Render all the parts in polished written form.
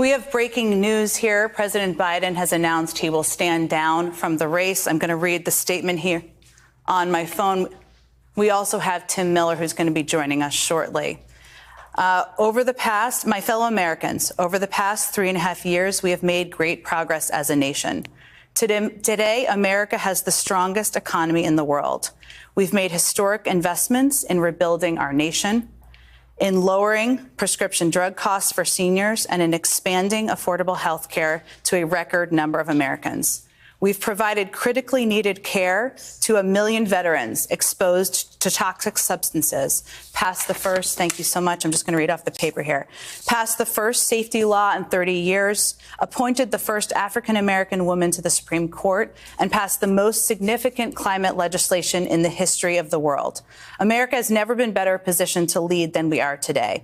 We have breaking news here. President Biden has announced he will stand down from the race. I'm going to read the statement here on my phone. We also have Tim Miller, who's going to be joining us shortly. My fellow Americans, over the past 3.5 years, we have made great progress as a nation. Today, America has the strongest economy in the world. We've made historic investments in rebuilding our nation, in lowering prescription drug costs for seniors, and in expanding affordable health care to a record number of Americans. We've provided critically needed care to 1 million veterans exposed to toxic substances. Thank you so much. I'm just going to read off the paper here. Passed the first safety law in 30 years, appointed the first African-American woman to the Supreme Court, and passed the most significant climate legislation in the history of the world. America has never been better positioned to lead than we are today.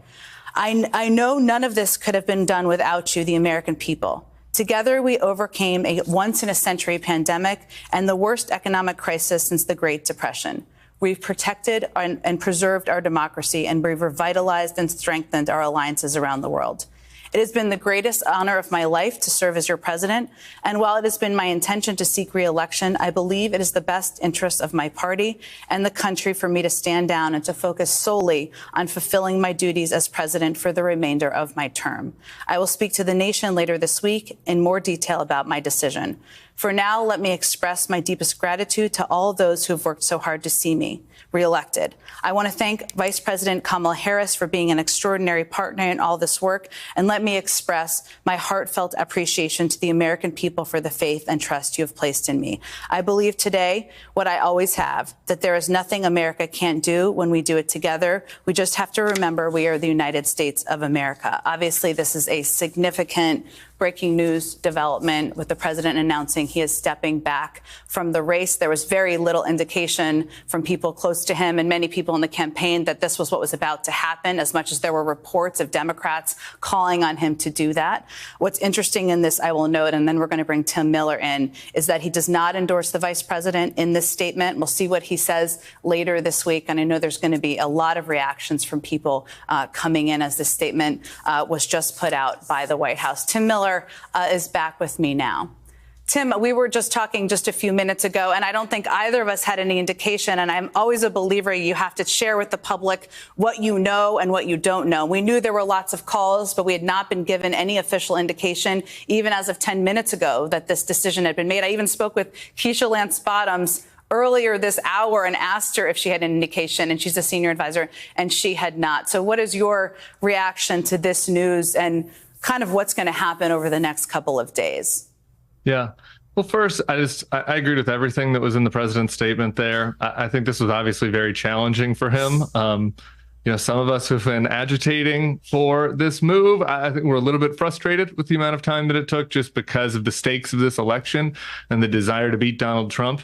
I know none of this could have been done without you, the American people. Together, we overcame a once-in-a-century pandemic and the worst economic crisis since the Great Depression. We've protected and preserved our democracy, and we've revitalized and strengthened our alliances around the world. It has been the greatest honor of my life to serve as your president, and while it has been my intention to seek re-election, I believe it is the best interest of my party and the country for me to stand down and to focus solely on fulfilling my duties as president for the remainder of my term. I will speak to the nation later this week in more detail about my decision. For now, let me express my deepest gratitude to all those who have worked so hard to see me reelected. I want to thank Vice President Kamala Harris for being an extraordinary partner in all this work, and let me express my heartfelt appreciation to the American people for the faith and trust you have placed in me. I believe today, what I always have, that there is nothing America can't do when we do it together. We just have to remember we are the United States of America. Obviously, this is a significant breaking news development with the president announcing he is stepping back from the race. There was very little indication from people close to him and many people in the campaign that this was what was about to happen, as much as there were reports of Democrats calling on him to do that. What's interesting in this, I will note, and then we're going to bring Tim Miller in, is that he does not endorse the vice president in this statement. We'll see what he says later this week. And I know there's going to be a lot of reactions from people coming in as this statement was just put out by the White House. Tim Miller is back with me now. Tim, we were just talking just a few minutes ago, and I don't think either of us had any indication. And I'm always a believer you have to share with the public what you know and what you don't know. We knew there were lots of calls, but we had not been given any official indication, even as of 10 minutes ago, that this decision had been made. I even spoke with Keisha Lance Bottoms earlier this hour and asked her if she had an indication, and she's a senior advisor, and she had not. So what is your reaction to this news and kind of what's going to happen over the next couple of days? Yeah. Well, first, I agreed with everything that was in the president's statement there. I think this was obviously very challenging for him. Some of us who've been agitating for this move, I think we're a little bit frustrated with the amount of time that it took just because of the stakes of this election and the desire to beat Donald Trump.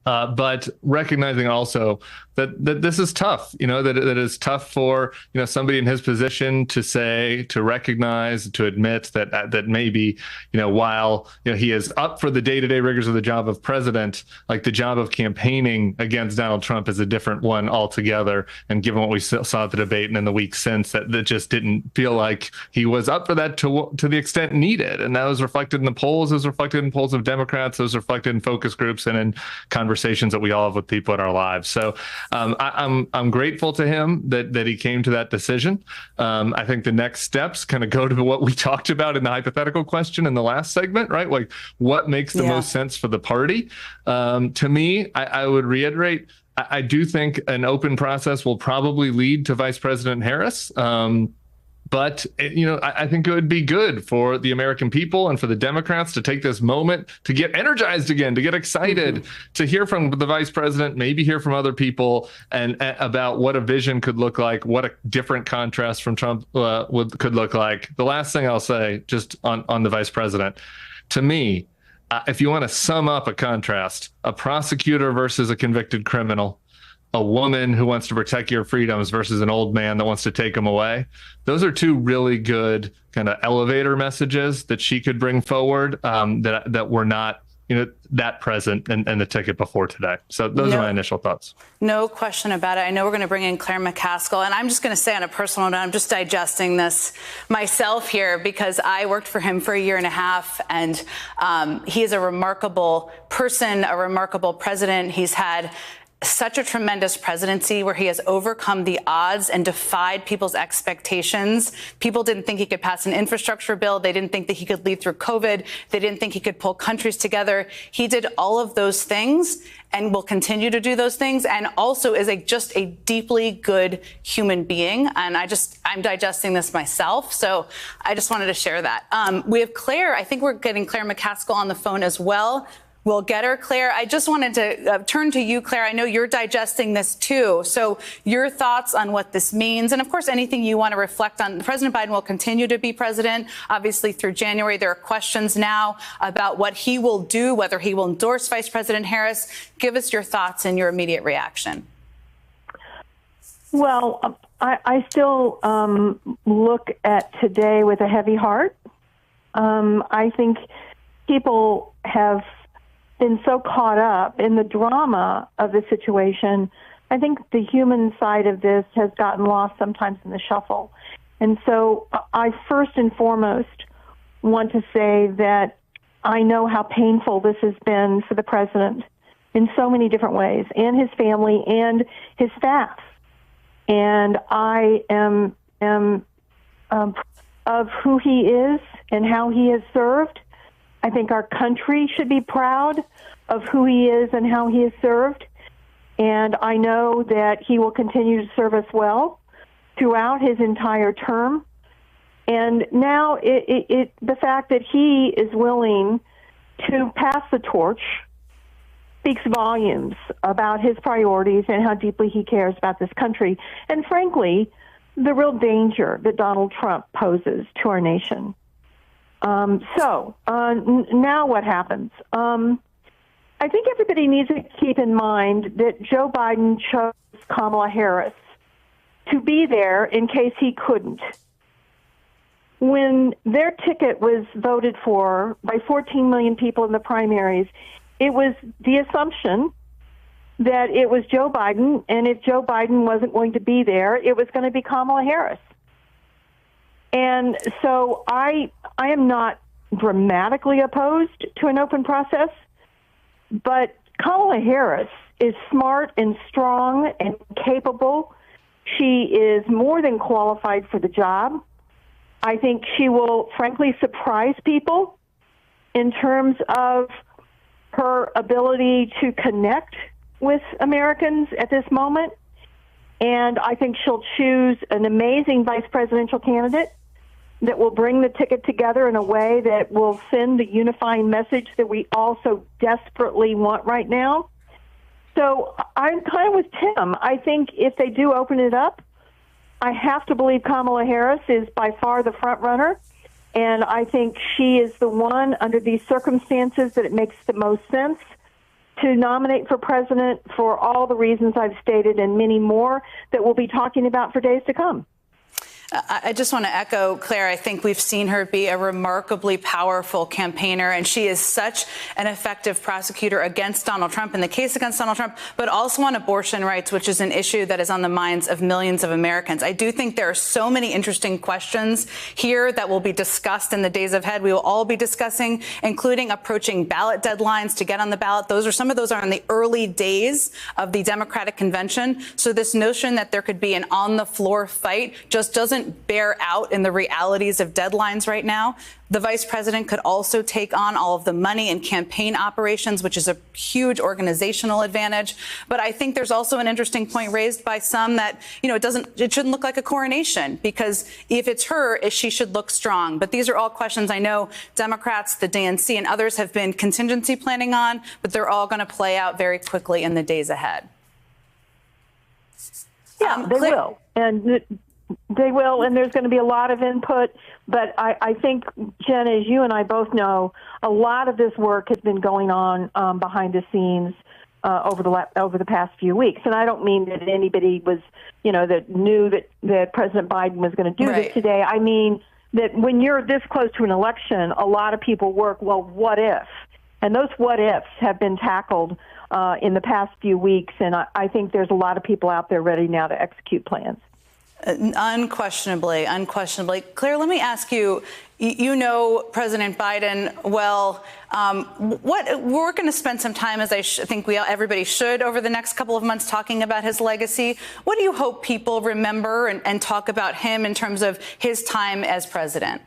But recognizing also that this is tough, that it is tough for, somebody in his position to recognize, to admit that maybe, while, he is up for the day-to-day rigors of the job of president, like the job of campaigning against Donald Trump is a different one altogether. And given what we saw at the debate and in the week since, that just didn't feel like he was up for that to the extent needed. And that was reflected in the polls, it was reflected in polls of Democrats, it was reflected in focus groups and in conversations that we all have with people in our lives. So I'm grateful to him that he came to that decision. I think the next steps kind of go to what we talked about in the hypothetical question in the last segment, right? Like what makes the most sense for the party? To me, I would reiterate, I do think an open process will probably lead to Vice President Harris. But, I think it would be good for the American people and for the Democrats to take this moment to get energized again, to get excited, to hear from the vice president, maybe hear from other people and about what a vision could look like, what a different contrast from Trump could look like. The last thing I'll say just on the vice president, to me, if you want to sum up a contrast, a prosecutor versus a convicted criminal, a woman who wants to protect your freedoms versus an old man that wants to take them away. Those are two really good kind of elevator messages that she could bring forward that were not that present and the ticket before today. So those are my initial thoughts. No question about it. I know we're going to bring in Claire McCaskill, and I'm just going to say on a personal note, I'm just digesting this myself here because I worked for him for a year and a half, and he is a remarkable person, a remarkable president. He's had such a tremendous presidency where he has overcome the odds and defied people's expectations. People didn't think he could pass an infrastructure bill. They didn't think that he could lead through COVID. They didn't think he could pull countries together. He did all of those things and will continue to do those things, and also is just a deeply good human being. And I'm digesting this myself, so I just wanted to share that. We have Claire. I think we're getting Claire McCaskill on the phone as well. We'll get her, Claire. I just wanted to turn to you, Claire. I know you're digesting this too. So your thoughts on what this means, and of course, anything you want to reflect on. President Biden will continue to be president, obviously through January. There are questions now about what he will do, whether he will endorse Vice President Harris. Give us your thoughts and your immediate reaction. Well, I still look at today with a heavy heart. I think people have been so caught up in the drama of the situation. I think the human side of this has gotten lost sometimes in the shuffle. And so I first and foremost want to say that I know how painful this has been for the president in so many different ways, and his family and his staff. And I am of who he is and how he has served. I think our country should be proud of who he is and how he has served. And I know that he will continue to serve us well throughout his entire term. And now the fact that he is willing to pass the torch speaks volumes about his priorities and how deeply he cares about this country. And frankly, the real danger that Donald Trump poses to our nation. Now what happens? I think everybody needs to keep in mind that Joe Biden chose Kamala Harris to be there in case he couldn't. When their ticket was voted for by 14 million people in the primaries, it was the assumption that it was Joe Biden, and if Joe Biden wasn't going to be there, it was going to be Kamala Harris. And so I am not dramatically opposed to an open process, but Kamala Harris is smart and strong and capable. She is more than qualified for the job. I think she will, frankly, surprise people in terms of her ability to connect with Americans at this moment. And I think she'll choose an amazing vice presidential candidate that will bring the ticket together in a way that will send the unifying message that we all so desperately want right now. So I'm kind of with Tim. I think if they do open it up, I have to believe Kamala Harris is by far the front runner. And I think she is the one under these circumstances that it makes the most sense to nominate for president for all the reasons I've stated and many more that we'll be talking about for days to come. I just want to echo, Claire, I think we've seen her be a remarkably powerful campaigner, and she is such an effective prosecutor against Donald Trump, in the case against Donald Trump, but also on abortion rights, which is an issue that is on the minds of millions of Americans. I do think there are so many interesting questions here that will be discussed in the days ahead. We will all be discussing, including approaching ballot deadlines to get on the ballot. Some of those are in the early days of the Democratic convention. So this notion that there could be an on-the-floor fight just doesn't bear out in the realities of deadlines right now. The vice president could also take on all of the money and campaign operations, which is a huge organizational advantage. But I think there's also an interesting point raised by some that, it shouldn't look like a coronation, because if it's her, she should look strong. But these are all questions I know Democrats, the DNC, and others have been contingency planning on, but they're all going to play out very quickly in the days ahead. Yeah, they will. And they will, and there's going to be a lot of input. But I think, Jen, as you and I both know, a lot of this work has been going on behind the scenes over the past few weeks. And I don't mean that anybody was, that knew that President Biden was going to do this today. I mean that when you're this close to an election, a lot of people work, well, what if? And those what ifs have been tackled in the past few weeks, and I think there's a lot of people out there ready now to execute plans. Unquestionably. Claire, let me ask you, you know President Biden well. We're going to spend some time, as I think everybody should, over the next couple of months talking about his legacy. What do you hope people remember and talk about him in terms of his time as president?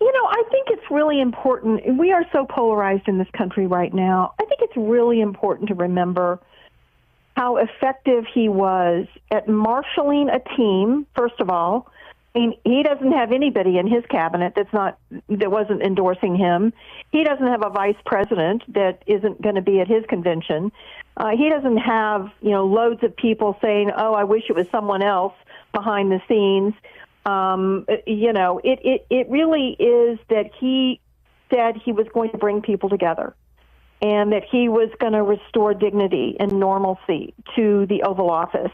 You know, I think it's really important. We are so polarized in this country right now. I think it's really important to remember how effective he was at marshaling a team, first of all. I mean, he doesn't have anybody in his cabinet that wasn't endorsing him. He doesn't have a vice president that isn't going to be at his convention. He doesn't have, loads of people saying, "Oh, I wish it was someone else," behind the scenes. It really is that he said he was going to bring people together, and that he was going to restore dignity and normalcy to the Oval Office.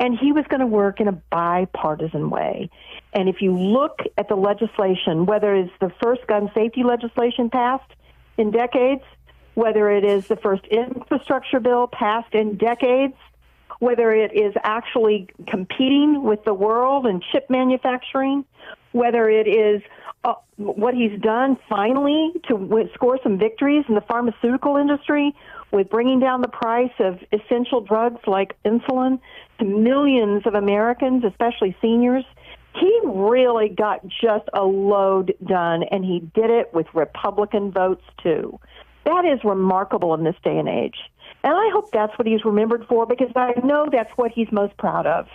And he was going to work in a bipartisan way. And if you look at the legislation, whether it's the first gun safety legislation passed in decades, whether it is the first infrastructure bill passed in decades, whether it is actually competing with the world in chip manufacturing, whether it is what he's done finally to score some victories in the pharmaceutical industry with bringing down the price of essential drugs like insulin to millions of Americans, especially seniors. He really got just a load done, and he did it with Republican votes, too. That is remarkable in this day and age. And I hope that's what he's remembered for, because I know that's what he's most proud of.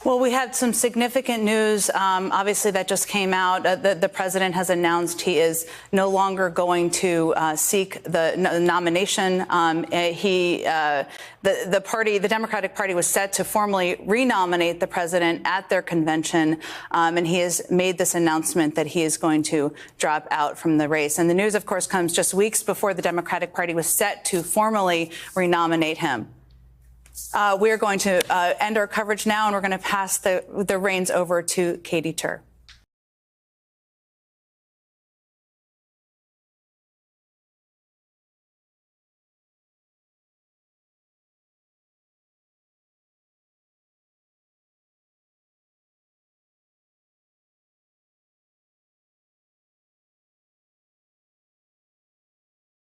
Well, we had some significant news, obviously, that just came out. The president has announced he is no longer going to seek the nomination. The Democratic Party was set to formally renominate the president at their convention, and he has made this announcement that he is going to drop out from the race. And the news, of course, comes just weeks before the Democratic Party was set to formally renominate him. We're going to end our coverage now, and we're going to pass the reins over to Katy Tur.